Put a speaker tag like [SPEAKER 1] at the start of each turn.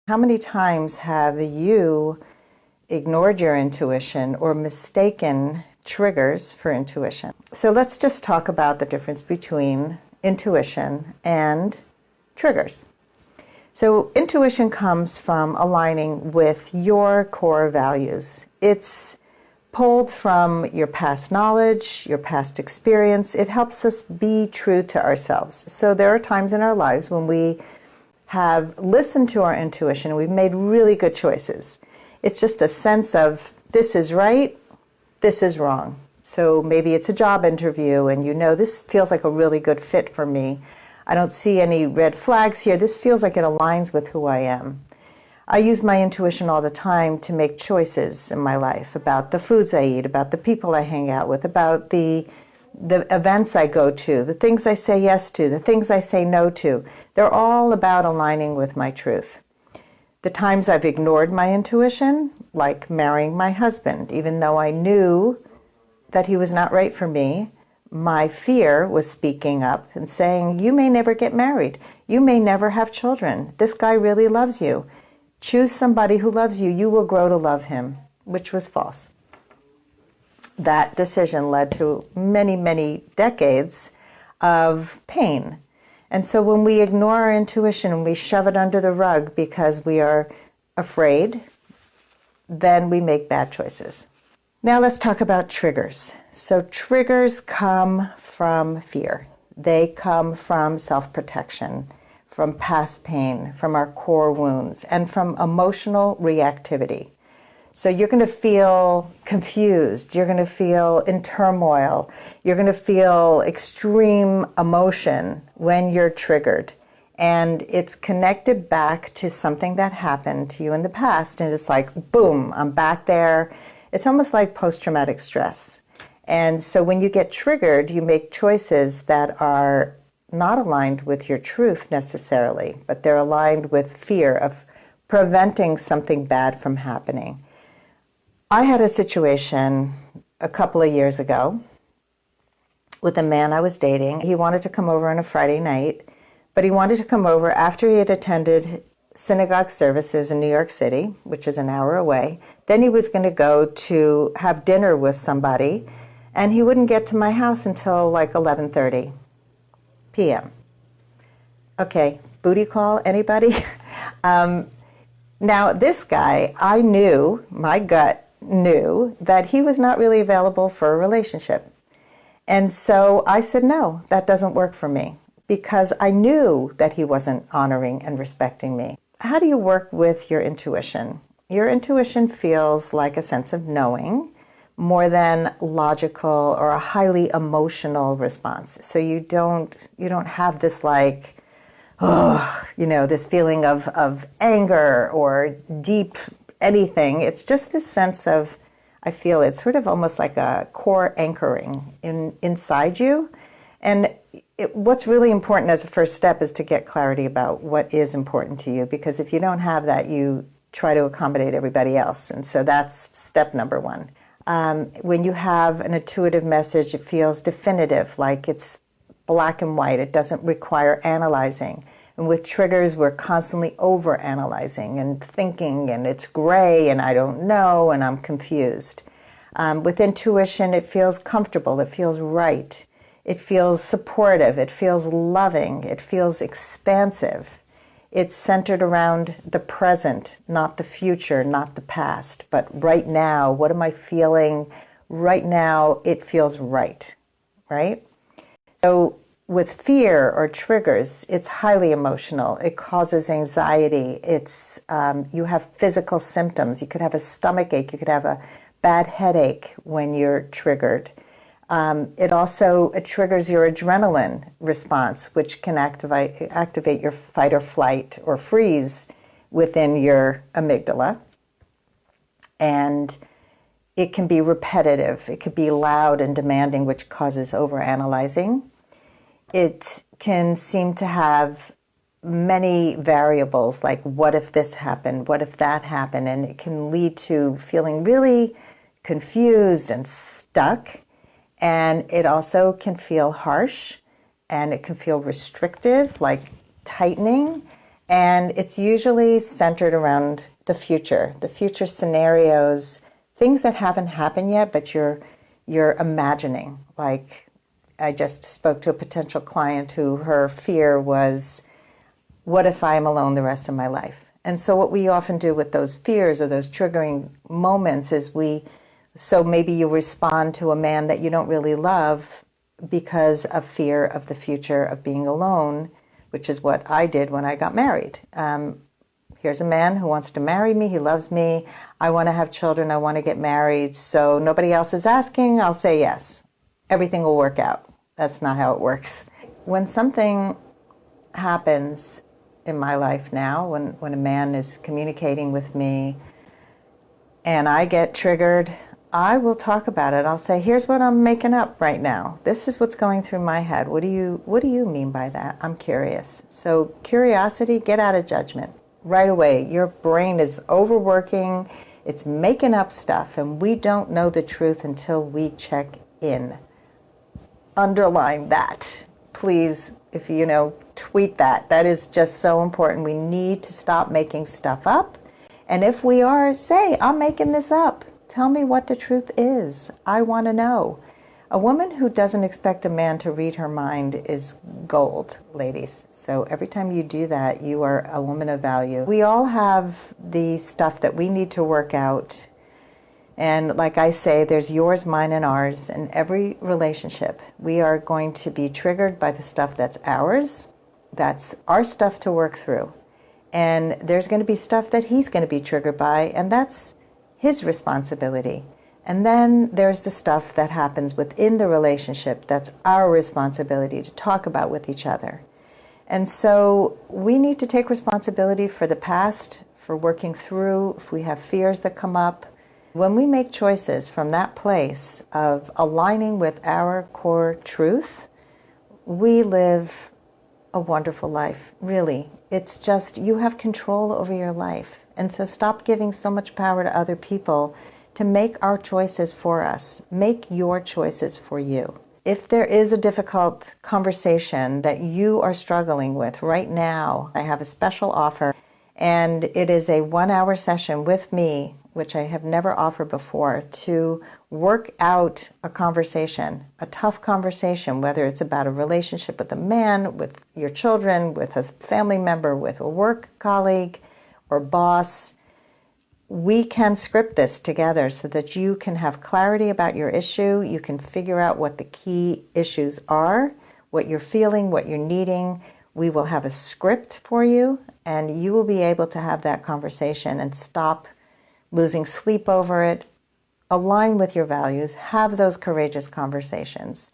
[SPEAKER 1] How many times have you ignored your intuition or mistaken triggers for intuition? So let's just talk about the difference between intuition and triggers. So intuition comes from aligning with your core values. It's pulled from your past knowledge, your past experience. It helps us be true to ourselves. So there are times in our lives when we have listened to our intuition and we've made really good choices. It's just a sense of this is right, this is wrong. So maybe it's a job interview and you know this feels like a really good fit for me. I don't see any red flags here. This feels like it aligns with who I am. I use my intuition all the time to make choices in my life about the foods I eat, about the people I hang out with, about the events I go to, the things I say yes to, the things I say no to. They're all about aligning with my truth. The times I've ignored my intuition, like marrying my husband, even though I knew that he was not right for me, my fear was speaking up and saying, you may never get married. You may never have children. This guy really loves you. Choose somebody who loves you. You will grow to love him, which was false. That decision led to many, many decades of pain. And so when we ignore our intuition and we shove it under the rug because we are afraid, then we make bad choices. Now let's talk about triggers. So triggers come from fear. They come from self-protection, from past pain, from our core wounds, and from emotional reactivity. So you're going to feel confused, you're going to feel in turmoil, you're going to feel extreme emotion when you're triggered. And it's connected back to something that happened to you in the past. And it's like, boom, I'm back there. It's almost like post-traumatic stress. And so when you get triggered, you make choices that are not aligned with your truth necessarily, but they're aligned with fear of preventing something bad from happening. I had a situation a couple of years ago with a man I was dating. He wanted to come over on a Friday night, but he wanted to come over after he had attended synagogue services in New York City, which is an hour away. Then he was going to go to have dinner with somebody, and he wouldn't get to my house until like 11:30 p.m. Okay, booty call, anybody? Now, this guy, I knew, my gut knew, that he was not really available for a relationship. And so I said, no, that doesn't work for me, because I knew that he wasn't honoring and respecting me. How do you work with your intuition? Your intuition feels like a sense of knowing more than logical or a highly emotional response. So you don't have this like, this feeling of anger or deep anything. It's just this sense of, I feel it's sort of almost like a core anchoring inside you. And what's really important as a first step is to get clarity about what is important to you, because if you don't have that, you try to accommodate everybody else. And so that's step number one. When you have an intuitive message, it feels definitive, like it's black and white. It doesn't require analyzing. And with triggers, we're constantly over-analyzing and thinking, and it's gray, and I don't know, and I'm confused. With intuition, it feels comfortable, it feels right, it feels supportive, it feels loving, it feels expansive. It's centered around the present, not the future, not the past, but right now. What am I feeling right now? It feels right, right? So with fear or triggers, it's highly emotional. It causes anxiety. You have physical symptoms. You could have a stomach ache. You could have a bad headache when you're triggered. It triggers your adrenaline response, which can activate your fight or flight or freeze within your amygdala. And it can be repetitive. It could be loud and demanding, which causes overanalyzing. It can seem to have many variables, like what if this happened, what if that happened, and it can lead to feeling really confused and stuck. And it also can feel harsh, and it can feel restrictive, like tightening, And it's usually centered around the future scenarios, things that haven't happened yet, but you're imagining. Like, I just spoke to a potential client who her fear was, what if I'm alone the rest of my life? And so what we often do with those fears or those triggering moments is so maybe you respond to a man that you don't really love because of fear of the future of being alone, which is what I did when I got married. Here's a man who wants to marry me. He loves me. I want to have children. I want to get married. So nobody else is asking. I'll say yes. Everything will work out. That's not how it works. When something happens in my life now, when a man is communicating with me and I get triggered, I will talk about it. I'll say, here's what I'm making up right now. This is what's going through my head. What do you mean by that? I'm curious. So curiosity, get out of judgment. Right away, your brain is overworking. It's making up stuff, and we don't know the truth until we check in. Underline that. Please, if tweet that. That is just so important. We need to stop making stuff up. And if we are, say, I'm making this up. Tell me what the truth is. I want to know. A woman who doesn't expect a man to read her mind is gold, ladies. So every time you do that, you are a woman of value. We all have the stuff that we need to work out. And like I say, there's yours, mine, and ours. In every relationship, we are going to be triggered by the stuff that's ours. That's our stuff to work through. And there's going to be stuff that he's going to be triggered by, and that's his responsibility. And then there's the stuff that happens within the relationship that's our responsibility to talk about with each other. And so we need to take responsibility for the past, for working through, if we have fears that come up. When we make choices from that place of aligning with our core truth, we live a wonderful life, really. It's just, you have control over your life. And so stop giving so much power to other people to make our choices for us. Make your choices for you. If there is a difficult conversation that you are struggling with right now, I have a special offer, and it is a 1-hour session with me, which I have never offered before, to work out a conversation, a tough conversation, whether it's about a relationship with a man, with your children, with a family member, with a work colleague or boss. We can script this together so that you can have clarity about your issue. You can figure out what the key issues are, what you're feeling, what you're needing. We will have a script for you, and you will be able to have that conversation and stop losing sleep over it. Align with your values. Have those courageous conversations.